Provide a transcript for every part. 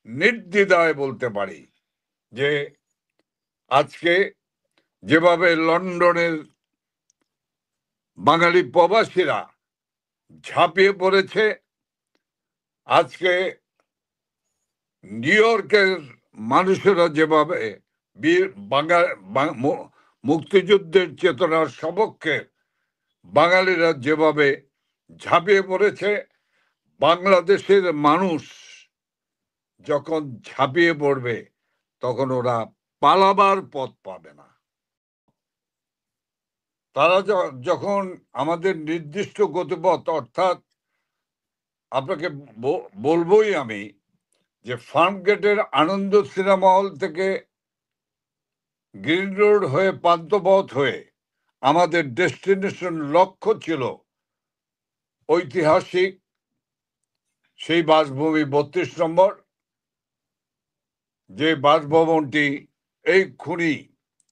নির্দ্বিধায় বলতে পারি যে আজকে যেভাবে লন্ডনের বাঙালি প্রবাসীরা ঝাঁপিয়ে পড়েছে, আজকে নিউ ইয়র্কের মানুষেরা যেভাবে মুক্তিযুদ্ধের চেতনার সপক্ষে বাঙালিরা যেভাবে ঝাঁপিয়ে পড়েছে, বাংলাদেশের মানুষ যখন ঝাঁপিয়ে পড়বে তখন ওরা পালাবার পথ পাবে না। তারা যখন আমাদের নির্দিষ্ট গতিপথ, অর্থাৎ আপনাকে বলবোই আমি যে ফার্মগেটের আনন্দ সিনেমা হল থেকে গ্রিন রোড হয়ে পান্থপথ হয়ে আমাদের ডেস্টিনেশন লক্ষ্য ছিল ঐতিহাসিক সেই বাসভূমি 32 নম্বর, যে বাসভবনটি এই খুনি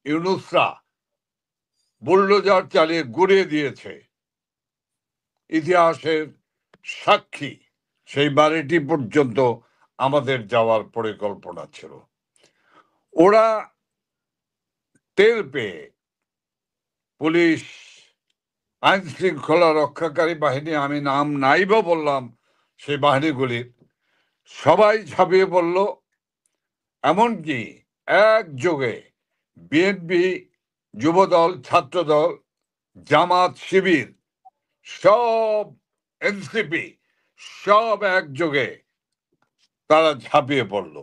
ইউনুসরা বুলডোজার চালিয়ে গুড়িয়ে দিয়েছে। ইতিহাসের সাক্ষী সেই বাড়িটি পর্যন্ত আমাদের যাওয়ার পরিকল্পনা ছিল। ওরা টের পেয়ে পুলিশ, আইন শৃঙ্খলা রক্ষাকারী বাহিনী, আমি নাম নাইবা বললাম সেই বাহিনীগুলির, সবাই ঝাঁপিয়ে পড়ল। এমনকি একযোগে বিএনপি, যুবদল, ছাত্রদল, জামাত, শিবির, সব এনসিপি সব একযোগে তারা ঝাঁপিয়ে পড়ল।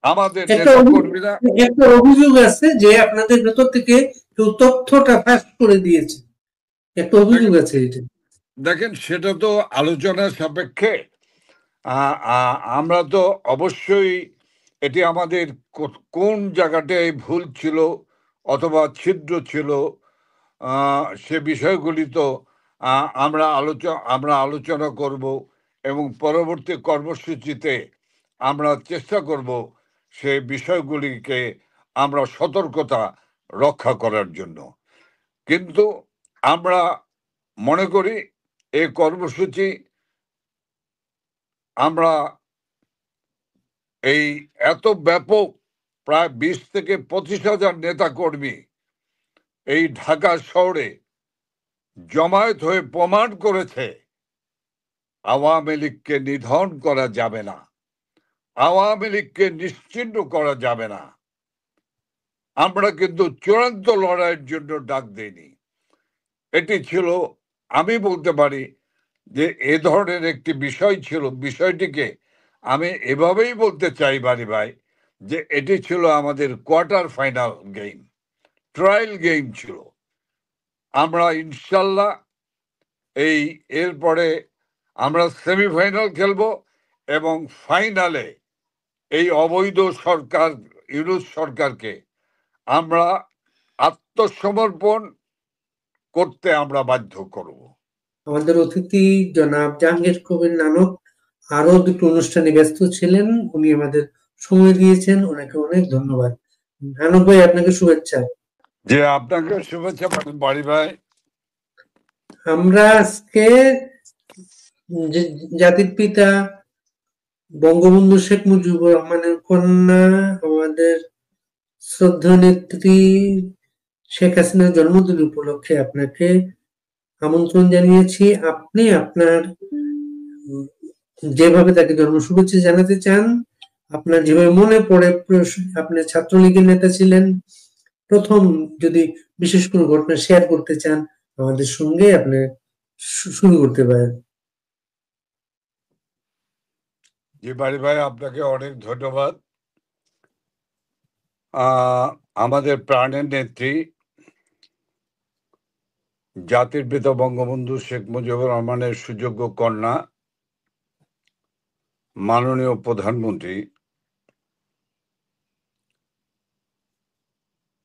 আমাদের নেতাকর্মীরা, একটা অভিযোগ আছে যে আপনাদের ভেতর থেকে কেউ তথ্যটা ফাঁস করে দিয়েছে, একটা অভিযোগ আছে। এটা দেখেন, সেটা তো আলোচনার সাপেক্ষে। আমরা তো অবশ্যই এটি আমাদের কোন জায়গাটায় ভুল ছিল অথবা ছিদ্র ছিল সে বিষয়গুলি তো আমরা আলোচনা করব এবং পরবর্তী কর্মসূচিতে আমরা চেষ্টা করব সে বিষয়গুলিকে আমরা সতর্কতা রক্ষা করার জন্য। কিন্তু আমরা মনে করি এই কর্মসূচি আমরা এই এত ব্যাপক প্রায় 20 থেকে 25,000 নেতা কর্মী এই ঢাকা শহরে জমায়েত হয়ে প্রমাণ করেছে আওয়ামী লীগকে নিধন করা যাবে না, আওয়ামী লীগকে নিশ্চিহ্ন করা যাবে না। আমরা কিন্তু চূড়ান্ত লড়াইয়ের জন্য ডাক দেইনি। এটি ছিল, আমি বলতে পারি যে এ ধরনের একটি বিষয় ছিল। বিষয়টিকে আমি এভাবেই বলতে চাই বাড়ি ভাই, যে এটি ছিল আমাদের quarter final game, trial game ছিল। আমরা ইনশাল্লাহ এরপরে আমরা সেমিফাইনাল খেলব এবং ফাইনালে এই অবৈধ সরকার, ইউনুস সরকারকে আমরা আত্মসমর্পণ করতে আমরা বাধ্য করব। আমাদের অতিথি জনাব জাহাঙ্গীর কবির নানক আরো দুটো অনুষ্ঠানে ব্যস্ত ছিলেন, উনি আমাদের সময় দিয়েছেন, ওনাকে অনেক ধন্যবাদ। নানক ভাই, আপনাকে শুভেচ্ছা। যে আপনাকে শুভেচ্ছা বাড়ি ভাই। আমরা আজকে জাতির পিতা বঙ্গবন্ধু শেখ মুজিবুর রহমানের কন্যা, আমাদের শ্রদ্ধা নেত্রী শেখ হাসিনার জন্মদিন উপলক্ষে আপনাকে আমন্ত্রণ জানিয়েছি। আপনি আপনার যেভাবে তাকে জন্ম শুভেচ্ছা জানাতে চান, আপনার যেভাবে মনে পড়ে, আপনি ছাত্রলীগের নেতা ছিলেন, প্রথম যদি বিশেষ কোনো ঘটনা শেয়ার করতে চান আমাদের সঙ্গে, আপনি শুরু করতে পারেন। জি বাড়ি ভাই, আপনাকে অনেক ধন্যবাদ। আমাদের প্রাণের নেত্রী জাতির পিতা বঙ্গবন্ধু শেখ মুজিবুর রহমানের সুযোগ্য কন্যা মাননীয় প্রধানমন্ত্রী,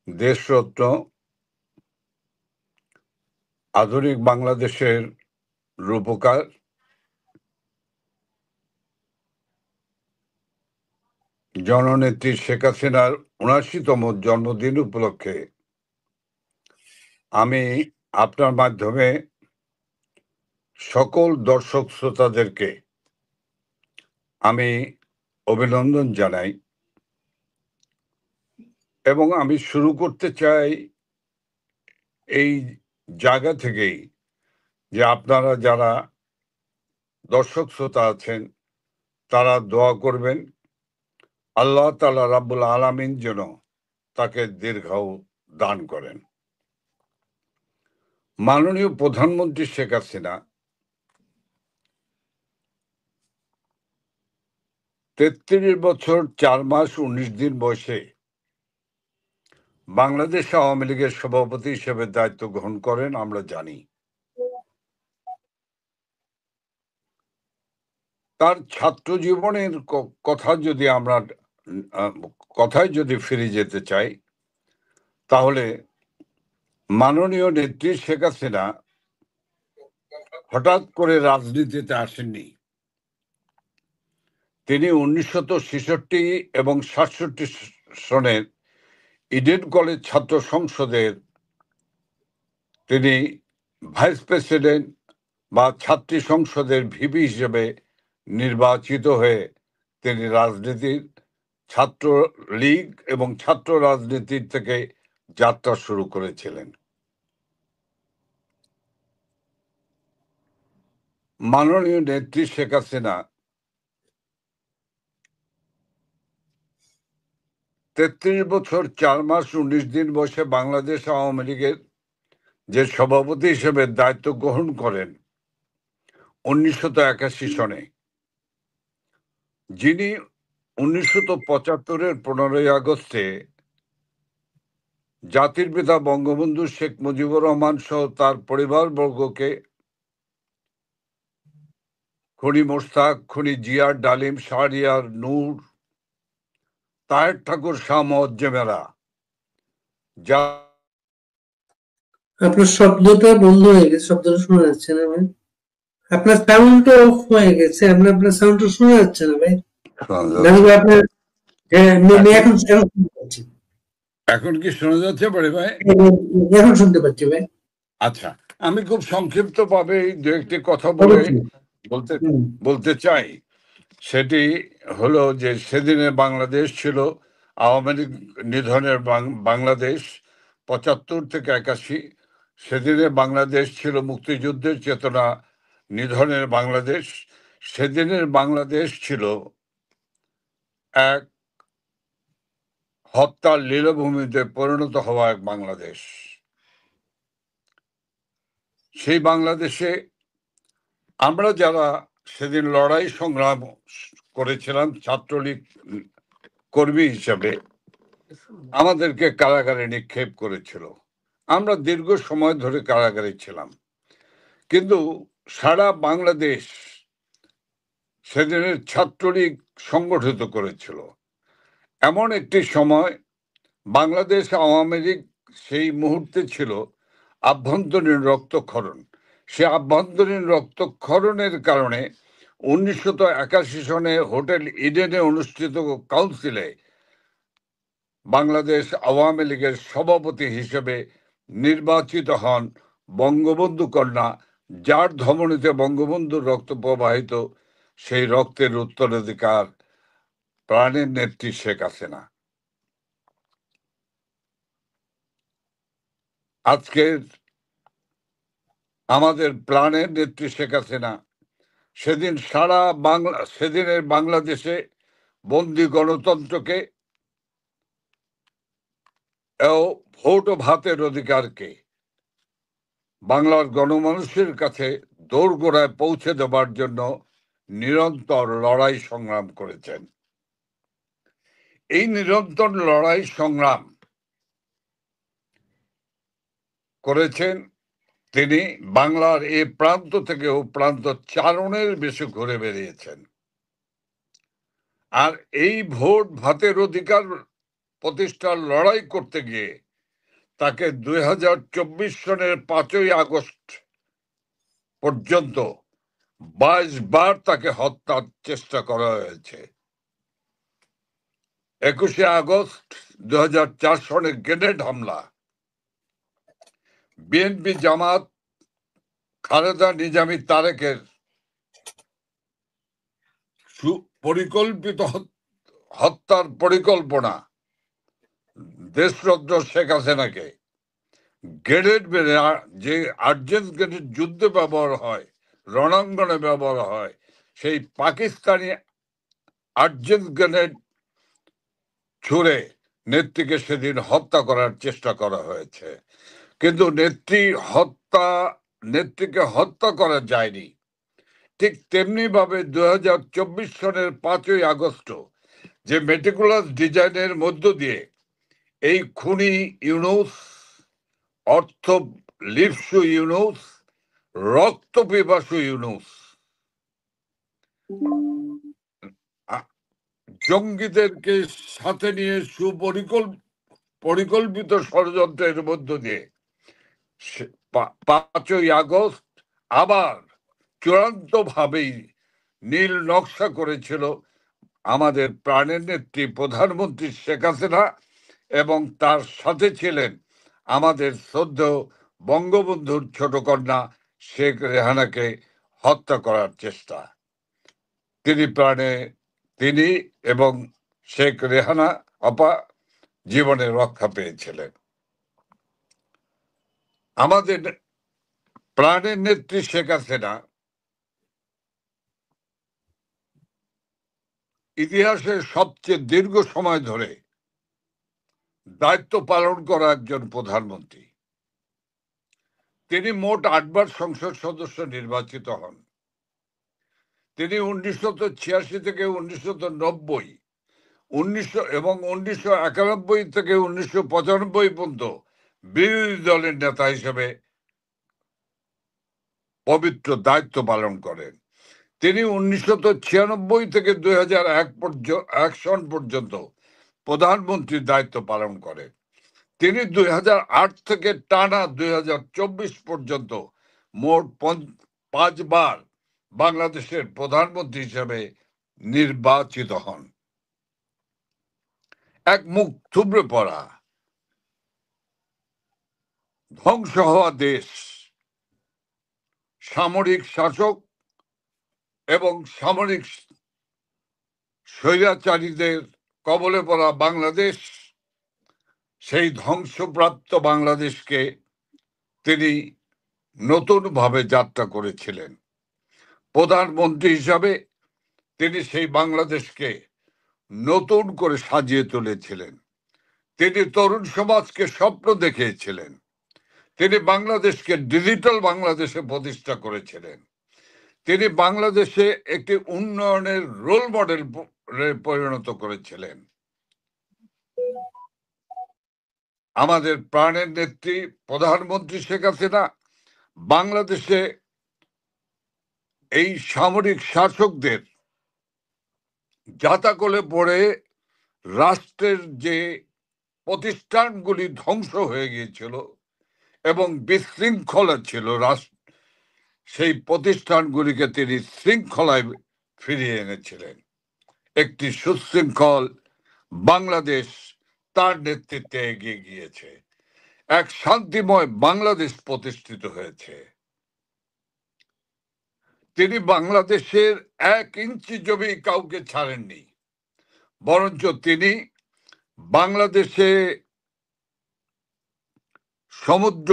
দেশরত্ন, আধুনিক বাংলাদেশের রূপকার, জননেত্রী শেখ হাসিনার ৭৯তম জন্মদিন উপলক্ষে আমি আপনার মাধ্যমে সকল দর্শক শ্রোতাদেরকে আমি অভিনন্দন জানাই এবং আমি শুরু করতে চাই এই জায়গা থেকেই যে আপনারা যারা দর্শক শ্রোতা আছেন তারা দোয়া করবেন আল্লাহ তাআলা রাব্বুল আলামিন যেন তাকে দীর্ঘায়ু দান করেন। মাননীয় প্রধানমন্ত্রী শেখ হাসিনা ৩৩ বছর ৪ মাস ১৯ দিন বয়সে বাংলাদেশ আওয়ামী লীগের সভাপতি হিসেবে দায়িত্ব গ্রহণ করেন আমরা জানি। তার ছাত্র জীবনের কথা যদি আমরা কথায় যদি ফিরে যেতে চাই তাহলে মাননীয় নেত্রী শেখ হাসিনা হঠাৎ করে রাজনীতিতে আসেননি। তিনি 1966 এবং 67 সনের ইডেন কলেজ ছাত্র সংসদের তিনি ভাইস প্রেসিডেন্ট বা ছাত্রী সংসদের ভিপি হিসেবে নির্বাচিত হয়ে তিনি রাজনীতির ছাত্র লীগ এবং ছাত্র রাজনীতির থেকে যাত্রা শুরু করেছিলেন। মাননীয় নেত্রী শেখ হাসিনা ৩৩ বছর ৪ মাস ১৯ দিন বয়সে বাংলাদেশ আওয়ামী লীগের যে সভাপতি হিসেবে দায়িত্ব গ্রহণ করেন ১৯৮১ সনে, যিনি ১৯৭৫-এর ১৫ই আগস্টে জাতির পিতা বঙ্গবন্ধু শেখ মুজিবুর রহমান সহ তার পরিবারবর্গকে খনি মোশতাক, খনি জিয়ার, ডালিম, শাহরিয়ার, নূর, তাহের ঠাকুর, শাহ মুয়াজ্জেমেরা যা আপনার শব্দটা বন্ধ হয়ে গেছে, শব্দটা শোনা যাচ্ছে না ভাই। আপনার সাউন্ডটা অফ হয়ে গেছে, আপনার সাউন্ডটা শোনা যাচ্ছে না ভাই। আপনার এখন শুনতে পাচ্ছি। এখন কি শোনা যাচ্ছে বড় ভাই? এখন শুনতে পাচ্ছি ভাই। আচ্ছা, আমি খুব সংক্ষিপ্ত ভাবে দু একটি কথা বলে বলতে চাই। সেটি হলো যে সেদিনে বাংলাদেশ ছিল আওয়ামী লীগ নিধনের বাংলাদেশ ৭৫ থেকে ৮১। সেদিনে বাংলাদেশ ছিল মুক্তিযুদ্ধের চেতনা নিধনের বাংলাদেশ। সেদিনের বাংলাদেশ ছিল এক হত্যার লীলাভূমিতে পরিণত হওয়া এক বাংলাদেশ। সেই বাংলাদেশে আমরা যারা সেদিন লড়াই সংগ্রাম করেছিলাম ছাত্রলীগ কর্মী হিসাবে, আমাদেরকে কারাগারে নিক্ষেপ করেছিল। আমরা দীর্ঘ সময় ধরে কারাগারে ছিলাম, কিন্তু সারা বাংলাদেশ সেদিনের ছাত্রলীগ সংগঠিত করেছিল। এমন একটি সময় বাংলাদেশ আওয়ামী লীগ সেই মুহূর্তে ছিল আভ্যন্তরীণ রক্তক্ষরণ। সে আভ্যন্তরীণ রক্তক্ষরণের কারণে 1981 সনে হোটেল ইডেনে অনুষ্ঠিত কাউন্সিলে বাংলাদেশ আওয়ামী লীগের সভাপতি হিসেবে নির্বাচিত হন বঙ্গবন্ধু কন্যা, যার ধমনীতে বঙ্গবন্ধুর রক্ত প্রবাহিত, সেই রক্তের উত্তরাধিকার প্রাণের নেত্রী শেখ হাসিনা। আজকের আমাদের প্রাণের নেত্রী শেখ হাসিনা সেদিন সেদিনের বাংলাদেশে বন্দি গণতন্ত্রকে ও ভোট ও ভাতের অধিকারকে বাংলার গণমানুষের কাছে দোরগোড়ায় পৌঁছে দেবার জন্য নিরন্তর লড়াই সংগ্রাম করেছেন। এই নিরন্তর লড়াই সংগ্রাম করেছেন তিনি বাংলার এ প্রান্ত থেকে ও প্রান্ত চারণের বেশি ঘুরে বেরিয়েছেন। আর এই ভোট ভাতের অধিকার প্রতিষ্ঠার লড়াই করতে গিয়ে তাকে 2024 সনের 5ই আগস্ট পর্যন্ত 22 বার তাকে হত্যার চেষ্টা করা হয়েছে। 21শে আগস্ট 2004 সনের গ্রেনেড হামলা, বিএনপি জামাত খালেদা নিজামী তারেকের পরিকল্পিত হত্যার পরিকল্পনা দেশরত্ন শেখ হাসিনাকে গ্রেনেড মেরে, যে আর্জেন্ট গ্রেনেড যুদ্ধে ব্যবহার হয়, রণাঙ্গনে ব্যবহার হয়, সেই পাকিস্তানি আর্জেন্ট গ্রেনেড ছুড়ে নেত্রীকে সেদিন হত্যা করার চেষ্টা করা হয়েছে। কিন্তু নেত্রীকে হত্যা করা যায়নি। ঠিক তেমনি ভাবে 2024 সনের 5ই আগস্ট যে মেটিকুলাস ডিজাইনের মধ্য দিয়ে এই খুনি ইউনূস, অর্থ লিপসু ইউনূস, রক্ত পিপাসু ইউনূস জঙ্গিদেরকে সাথে নিয়ে পরিকল্পিত ষড়যন্ত্রের মধ্য দিয়ে 5ই আগস্ট আবার চূড়ান্ত ভাবেই নীল নকশা করেছিল আমাদের প্রাণের নেত্রী প্রধানমন্ত্রী শেখ হাসিনা, এবং তার সাথে ছিলেন আমাদের শ্রদ্ধেয় বঙ্গবন্ধুর ছোট কন্যা শেখ রেহানাকে হত্যা করার চেষ্টা। তিনি এবং শেখ রেহানা আপা জীবনে রক্ষা পেয়েছিলেন। আমাদের প্রাণের নেত্রী শেখ হাসিনা ইতিহাসের সবচেয়ে দীর্ঘ সময় ধরে দায়িত্ব পালন করা একজন প্রধানমন্ত্রী। তিনি মোট 8বার সংসদ সদস্য নির্বাচিত হন। তিনি 1986 থেকে 1990, 1991 থেকে 1995 পর্যন্ত বিরোধী দলের নেতা হিসেবে পবিত্র দায়িত্ব পালন করেন। তিনি 1996 থেকে 2001 সন পর্যন্ত প্রধানমন্ত্রীর দায়িত্ব পালন করেন। তিনি 2008 থেকে টানা 2024 পর্যন্ত মোট 5 বার বাংলাদেশের প্রধানমন্ত্রী হিসেবে নির্বাচিত হন। এক মুখ থুবড়ে পড়া, ধ্বংস হওয়া দেশ, সামরিক শাসক এবং সামরিক স্বৈরাচারীদের কবলে পড়া বাংলাদেশ, সেই ধ্বংসপ্রাপ্ত বাংলাদেশকে তিনি নতুনভাবে যাত্রা করেছিলেন। প্রধানমন্ত্রী হিসাবে তিনি সেই বাংলাদেশকে নতুন করে সাজিয়ে তুলেছিলেন। তিনি তরুণ সমাজকে স্বপ্ন দেখিয়েছিলেন। তিনি বাংলাদেশকে ডিজিটাল বাংলাদেশে প্রতিষ্ঠা করেছিলেন। তিনি বাংলাদেশে একটি উন্নয়নের রোল মডেল পরিণত করেছিলেন। আমাদের প্রাণের নেত্রী প্রধানমন্ত্রী শেখ হাসিনা বাংলাদেশে এই সামরিক শাসকদের জাতাকলে পড়ে রাষ্ট্রের যে প্রতিষ্ঠানগুলি ধ্বংস হয়ে গিয়েছিল এবং বিশৃঙ্খলা ছিল, সেই প্রতিষ্ঠানগুলিকে তিনি শৃঙ্খলায় ফিরিয়ে এনেছিলেন। একটি সুশৃঙ্খল বাংলাদেশ তার নেতৃত্বে এগিয়ে গিয়েছে। এক শান্তিময় বাংলাদেশ প্রতিষ্ঠিত হয়েছে। তিনি বাংলাদেশের 1 ইঞ্চি জমি কাউকে ছাড়েননি, বরঞ্চ তিনি বাংলাদেশে সমুদ্র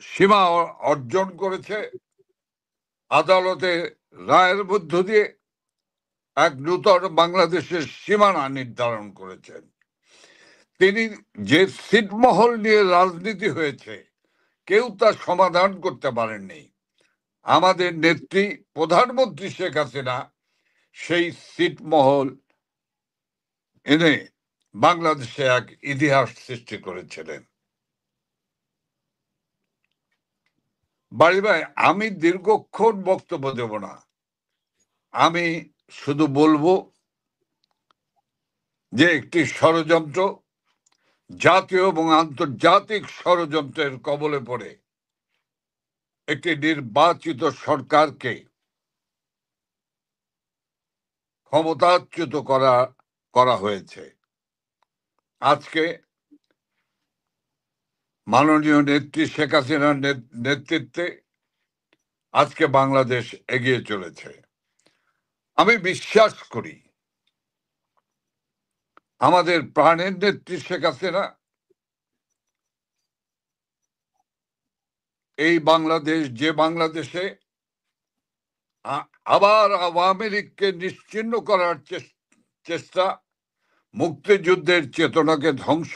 সীমা অর্জন করেছে। আদালতে রায়ের মধ্য দিয়ে এক নূতন বাংলাদেশের সীমানা নির্ধারণ করেছেন। তিনি যে ছিটমহল নিয়ে রাজনীতি হয়েছে, কেউ তা সমাধান করতে পারেননি। আমাদের নেত্রী প্রধানমন্ত্রী শেখ হাসিনা সেই ছিটমহল এনে বাংলাদেশে এক ইতিহাস সৃষ্টি করেছিলেন। বাড়ি ভাই, আমি দীর্ঘক্ষণ বক্তব্য দেব না। আমি শুধু বলবো যে একটি ষড়যন্ত্র, জাতীয় এবং আন্তর্জাতিক ষড়যন্ত্রের কবলে পড়ে একটি নির্বাচিত সরকারকে ক্ষমতাচ্যুত করা হয়েছে। আজকে মাননীয় নেত্রী শেখ হাসিনার নেতৃত্বে আজকে বাংলাদেশ এগিয়ে চলেছে। আমি বিশ্বাস করি আমাদের প্রাণের নেত্রী শেখ হাসিনা এই বাংলাদেশ, যে বাংলাদেশে আবার আওয়ামী লীগকে নিশ্চিহ্ন করার চেষ্টা, মুক্তিযুদ্ধের চেতনাকে ধ্বংস,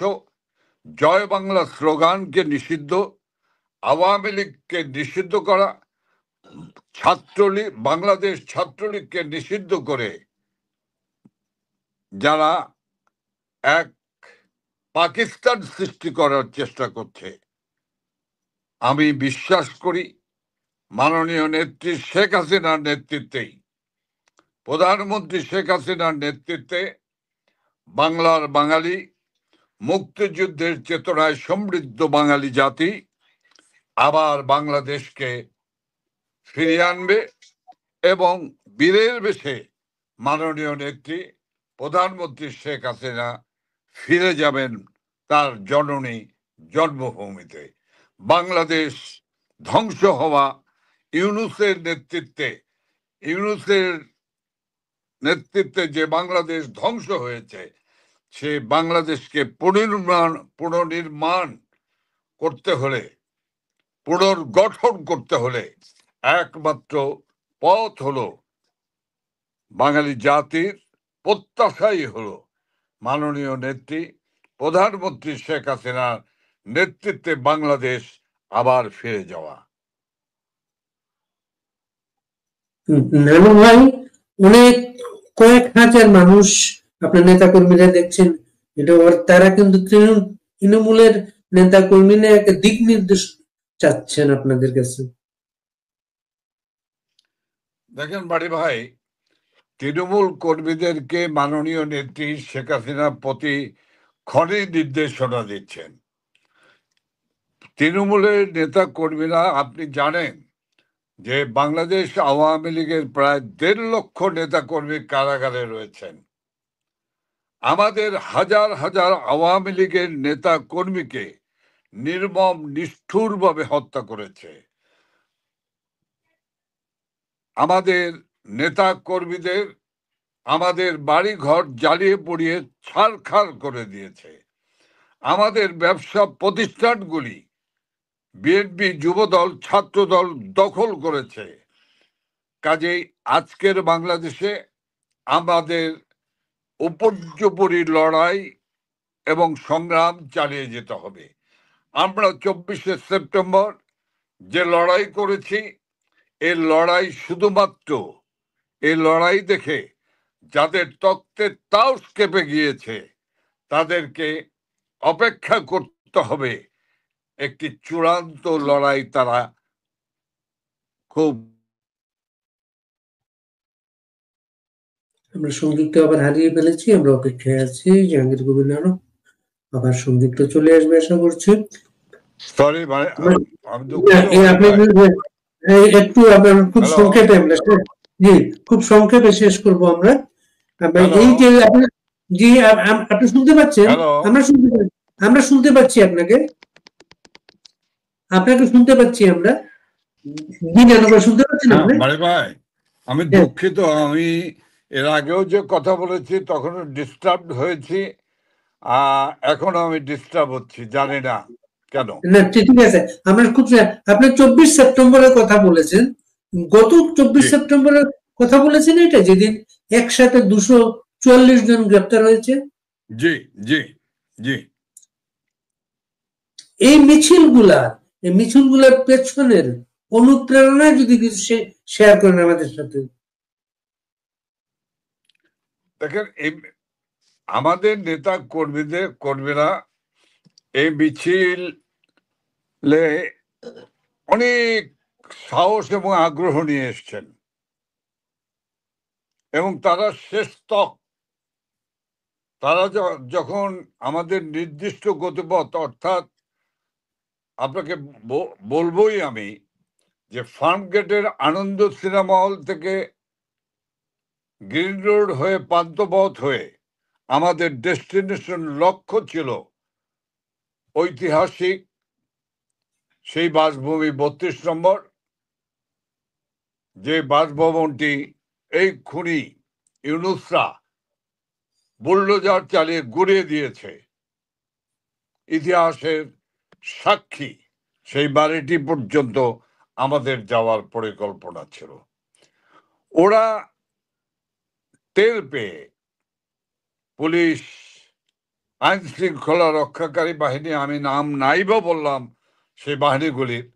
জয় বাংলা স্লোগানকে নিষিদ্ধ, আওয়ামী লীগকে নিষিদ্ধ করা, ছাত্রলীগ, বাংলাদেশ ছাত্রলীগকে নিষিদ্ধ করে যারা এক পাকিস্তান সৃষ্টি করার চেষ্টা করছে, আমি বিশ্বাস করি মাননীয় নেত্রী শেখ হাসিনার নেতৃত্বেই, প্রধানমন্ত্রী শেখ হাসিনার নেতৃত্বে বাংলার বাঙালি, মুক্তিযুদ্ধের চেতনায় সমৃদ্ধ বাঙালি জাতি আবার বাংলাদেশকে ফিরিয়ে আনবে এবং বীরের বেশে মাননীয় নেত্রী প্রধানমন্ত্রী শেখ হাসিনা ফিরে যাবেন তার জননী জন্মভূমিতে। বাংলাদেশ ধ্বংস হওয়া ইউনূসের নেতৃত্বে যে বাংলাদেশ ধ্বংস হয়েছে, সে বাংলাদেশকে পুনর্নির্মাণ করতে হলে, পুনর্গঠন করতে হলে একমাত্র পথ হলো, বাঙালি জাতির প্রত্যাশাই হলো মাননীয় নেত্রী প্রধানমন্ত্রী শেখ হাসিনার নেতৃত্বে বাংলাদেশ আবার ফিরে যাওয়া। নানু ভাই, অনেক কয়েক হাজার মানুষ আপনার নেতা কর্মীরা দেখছেন, এটা তারা কিন্তু তৃণমূলের নেতা কর্মীরা একটা দিক নির্দেশ চাচ্ছেন আপনাদের কাছে। দেখেন বাড়ি ভাই, তৃণমূল কর্মীদেরকে মাননীয় নেত্রী শেখ হাসিনা প্রতি ক্ষণে নির্দেশনা দিচ্ছেন। তৃণমূলের নেতা কর্মীরা, আপনি জানেন যে বাংলাদেশ আওয়ামী লীগের প্রায় 1.5 লক্ষ নেতা কর্মী কারাগারে রয়েছেন। আমাদের হাজার হাজার আওয়ামী লীগের নেতা কর্মীকে নির্মম নিষ্ঠুরভাবে হত্যা করেছে। আমাদের নেতা কর্মীদের, আমাদের বাড়ি ঘর জ্বালিয়ে পুড়িয়ে ছারখার করে দিয়েছে। আমাদের ব্যবসা প্রতিষ্ঠানগুলি বিএনপি, যুবদল, ছাত্রদল দখল করেছে। কাজেই আজকের বাংলাদেশে আমাদের উপর্যুপরি লড়াই এবং সংগ্রাম চালিয়ে যেতে হবে। আমরা 24শে সেপ্টেম্বর যে লড়াই করেছি, এই লড়াই শুধুমাত্র, এই লড়াই দেখে যাদের তক্তের তাওস কেঁপে গিয়েছে তাদেরকে অপেক্ষা করতে হবে একটি চূড়ান্ত লড়াই। তারা খুব, আমরা সংযুক্ত আবার হারিয়ে ফেলেছি, আমরা অপেক্ষায় আছি জাহাঙ্গীর কবির নানু আবার সংযুক্ত চলে আসবে আশা করছি। সরি একটু আপনার খুব সংক্ষেপে, আমরা জি খুব সংক্ষেপে শেষ করব আমরা। এই যে জি আপনি শুনতে পাচ্ছেন? আমরা শুনতে পাচ্ছি আপনাকে, আপনাকে শুনতে পাচ্ছি আমরা। শুনতে পাচ্ছেন আপনি? ভাই আমি দুঃখিত, আমি এর আগেও যে কথা বলেছি তখন ডিস্টার্ব হয়েছি, এখন আমি ডিস্টার্ব হচ্ছি, জানি না কেন। না ঠিক আছে, আমরা খুব, আপনি 24 সেপ্টেম্বরের কথা বলেছেন, গত 24 সেপ্টেম্বরের কথা বলেছেন, এটা যেদিন একসাথে 244 জন গ্রেপ্তার হয়েছে। জি জি জি। এই মিছিলগুলার পেছনের অনুপ্রেরণা যদি কিছু শেয়ার করেন আমাদের সাথে। দেখেন, আমাদের নেতা কর্মীরা এই মিছিলে অনেক সাহস এবং আগ্রহ নিয়ে এসছেন এবং তারা শেষতক, তারা যখন আমাদের নির্দিষ্ট গতিপথ, অর্থাৎ আপনাকে বলবোই আমি যে ফার্ম গেটের আনন্দ সিনেমা হল থেকে গ্রিন রোড হয়ে পান্থপথ হয়ে আমাদের ডেস্টিনেশন লক্ষ্য ছিল ঐতিহাসিক সেই বাসভূমি 32 নম্বর, যে বাসভবনটি এই খুনি ইউনূসরা বুলডোজার চালিয়ে গুড়িয়ে দিয়েছে। ইতিহাসের সাক্ষী সেই বাড়িটি পর্যন্ত আমাদের যাওয়ার পরিকল্পনা ছিল। ওরা টের পেয়ে পুলিশ, আইন শৃঙ্খলা রক্ষাকারী বাহিনী, আমি নাম নাইবা বললাম সেই বাহিনীগুলির,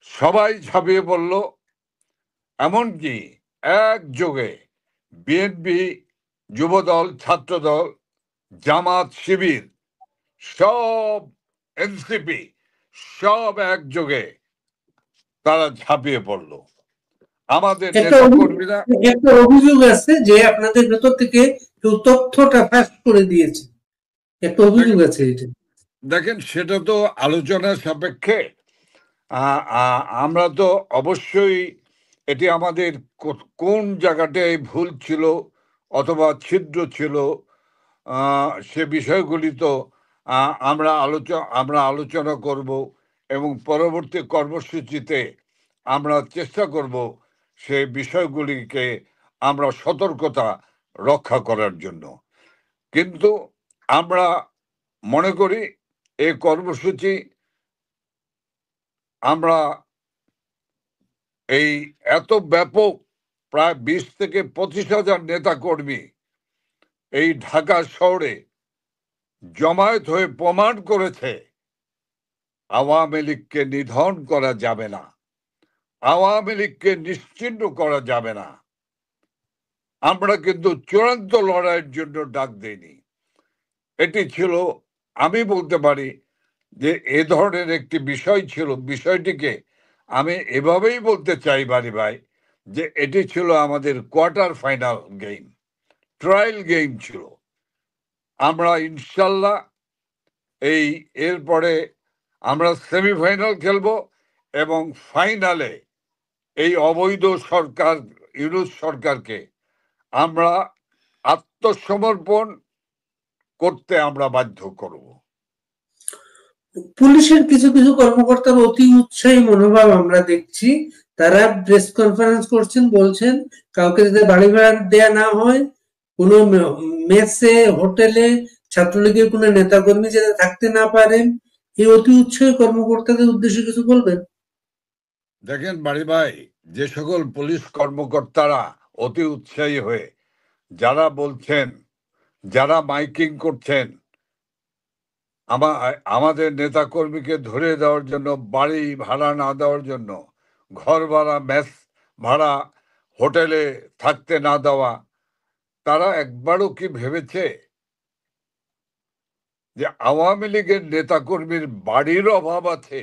সবাই ঝাঁপিয়ে পড়ল। এমনকি একযোগে বিএনপি, যুবদল, ছাত্রদল, জামাত, শিবির, সব এনসিপি, সব একযোগে তারা ঝাঁপিয়ে পড়ল। আমাদের নেতা কর্মীরা, একটা অভিযোগ আছে যে আপনাদের ভেতর থেকে কেউ তথ্যটা ফাঁস করে দিয়েছে, একটা অভিযোগ আছে। এটা দেখেন, সেটা তো আলোচনার সাপেক্ষে। আমরা তো অবশ্যই এটি আমাদের কোন জায়গাটায় ভুল ছিল অথবা ছিদ্র ছিল, সে বিষয়গুলি তো আমরা আলোচনা করব এবং পরবর্তী কর্মসূচিতে আমরা চেষ্টা করব সেই বিষয়গুলিকে আমরা সতর্কতা রক্ষা করার জন্য। কিন্তু আমরা মনে করি এই কর্মসূচি আমরা এই এত ব্যাপক, প্রায় 20 থেকে 25,000 নেতা কর্মী এই ঢাকা শহরে জমায়েত হয়ে প্রমাণ করেছে আওয়ামী লীগকে নিধন করা যাবে না, আওয়ামী লীগকে নিশ্চিহ্ন করা যাবে না। আমরা কিন্তু চূড়ান্ত লড়াইয়ের জন্য ডাক দেইনি। এটি ছিল, আমি বলতে পারি যে এ ধরনের একটি বিষয় ছিল। বিষয়টিকে আমি এভাবেই বলতে চাই বাড়ি ভাই, যে এটি ছিল আমাদের quarter final game, trial game ছিল। আমরা ইনশাল্লাহ এরপরে আমরা সেমিফাইনাল খেলবো এবং ফাইনালে এই অবৈধ সরকার, ইউনূস সরকারকে আমরা আত্মসমর্পণ করতে আমরা বাধ্য করব। পুলিশের কিছু কিছু কর্মকর্তার অতি উৎসাহী মনোভাব আমরা দেখছি। তারা প্রেস কনফারেন্স করছেন, বলছেন কাউকে যাতে বাড়ি ভাড়া দেয়া না হয়, কোনো মেসে, হোটেলে ছাত্রলীগের কোনো নেতাকর্মী যাতে থাকতে না পারেন। এই অতি উৎসাহী কর্মকর্তাদের উদ্দেশ্যে কিছু বলবেন? দেখেন বাড়ি ভাই, যে সকল পুলিশ কর্মকর্তারা অতি উৎসাহী হয়ে যারা বলছেন, যারা মাইকিং করছেন আমাদের নেতা কর্মীকে ধরে দেওয়ার জন্য, বাড়ি ভাড়া না দেওয়ার জন্য, ঘর ভাড়া, মেস ভাড়া, হোটেলে থাকতে না দেওয়া, তারা একবারও কি ভেবেছে যে আওয়ামী লীগের নেতাকর্মীর বাড়ির অভাব আছে,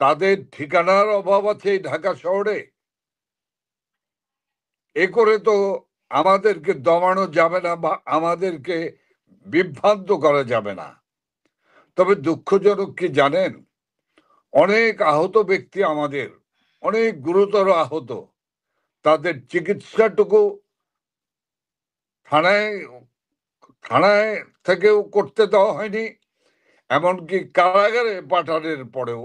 তাদের ঠিকানার অভাব আছে এই ঢাকা শহরে? এ করে তো আমাদেরকে দমানো যাবে না বা আমাদেরকে বিভ্রান্ত করা যাবে না। তবে দুঃখজনক কি জানেন, অনেক আহত ব্যক্তি আমাদের, অনেক গুরুতর আহত, তাদের চিকিৎসাটুকু থানায় থেকেও করতে দেওয়া হয়নি, এমনকি কারাগারে পাঠানোর পরেও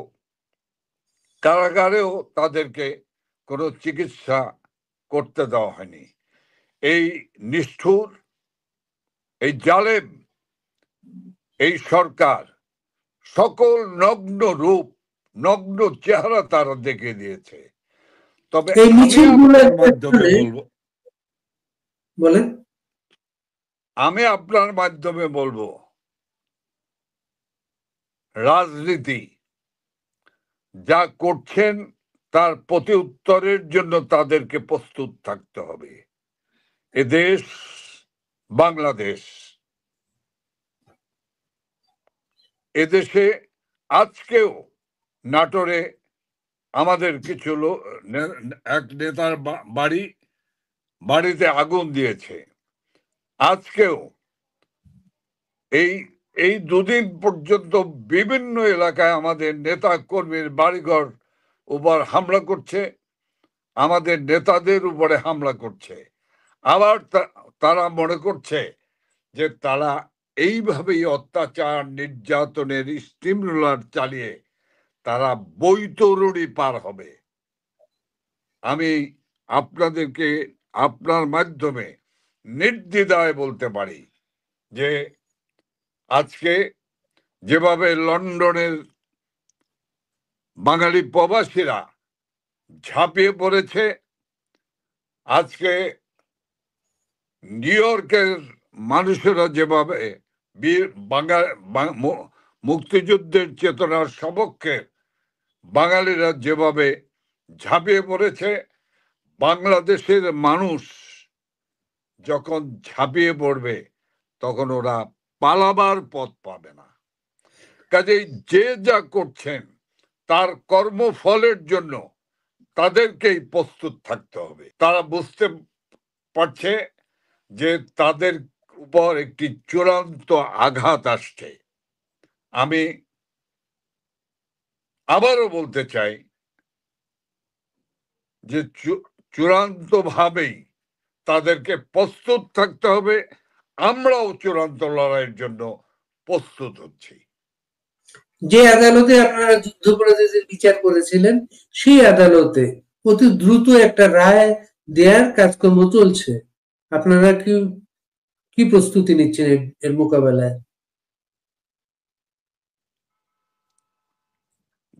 কারাগারেও তাদেরকে কোনো চিকিৎসা করতে দেওয়া হয়নি। এই নিষ্ঠুর, এই জালেম, এই সরকার সকল নগ্ন রূপ, নগ্ন চেহারা তারা দেখে দিয়েছে। তবে আমি আপনার মাধ্যমে বলবো, রাজনীতি যা করছেন তার প্রতি উত্তরের জন্য তাদেরকে প্রস্তুত থাকতে হবে। এদেশ বাংলাদেশ, এদেশে আজকেও নাটোরে আমাদের কিছু এক নেতার বাড়িতে আগুন দিয়েছে। আজকেও এই দুদিন পর্যন্ত বিভিন্ন এলাকায় আমাদের নেতা কর্মীর বাড়িঘর উপর হামলা করছে, আমাদের নেতাদের উপরে হামলা করছে। আবার তারা মনে করছে যে তারা এইভাবেই অত্যাচার, নির্যাতনের স্টিম রোলার চালিয়ে তারা বৈতরণী পার হবে। আমি আপনাদেরকে আপনার মাধ্যমে নির্দ্বিধায় বলতে পারি যে আজকে যেভাবে লন্ডনের বাঙালি প্রবাসীরা ঝাঁপিয়ে পড়েছে, আজকে নিউ ইয়র্কের মানুষেরা যেভাবে মুক্তিযুদ্ধের চেতনার সপক্ষে বাঙালিরা যেভাবে ঝাঁপিয়ে পড়েছে, বাংলাদেশের মানুষ যখন ঝাঁপিয়ে পড়বে তখন ওরা পালাবার পথ পাবে না। কাজেই যে যা করছেন তার কর্মফলের জন্য তাদেরকেই প্রস্তুত থাকতে হবে। তারা বুঝতে পারছে যে তাদের উপর একটি চূড়ান্ত আঘাত আসছে। আমি আবারও বলতে চাই যে চূড়ান্তভাবেই তাদেরকে প্রস্তুত থাকতে হবে। আমরাও চূড়ান্ত লড়াইয়ের জন্য প্রস্তুত হচ্ছি। যে আদালতে আপনারা যুদ্ধাপরাধীদের বিচার করেছিলেন সেই আদালতে অতি দ্রুত একটা রায় দেওয়ার কাজকর্ম চলছে। আপনারা কি প্রস্তুতি নিচ্ছেন এর মোকাবেলায়?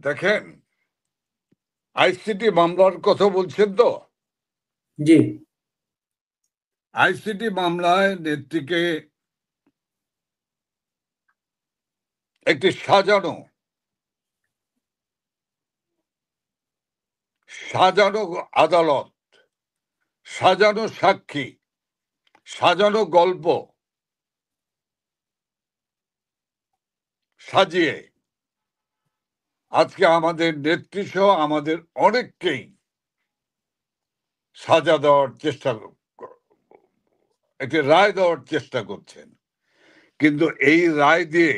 দেখেন, আইসিটি মামলার কথা বলছেন তো? জি। আইসিটি মামলায় নেত্রীকে একটি সাজানো আদালত, সাজানো সাক্ষী, সাজানো গল্প সাজিয়ে আজকে আমাদের নেত্রী সহ আমাদের অনেককেই সাজা দেওয়ার চেষ্টা, একটি রায় দেওয়ার চেষ্টা করছেন। কিন্তু এই রায় দিয়ে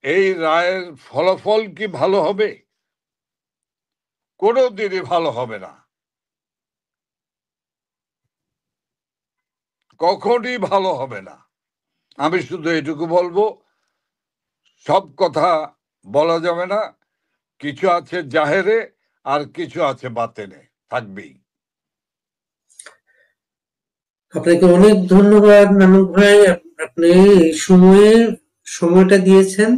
এই রায়ের ফলাফল কি ভালো হবে? কোনো দিনই ভালো হবে না, কখনই ভালো হবে না। আমি শুধু এটুকু বলবো, সব কথা বলা যাবে না, কিছু আছে জাহেরে আর কিছু আছে বাতেনে, থাকবেই। আপনাকে অনেক ধন্যবাদ নানক ভাই, আপনি এই সময়টা দিয়েছেন।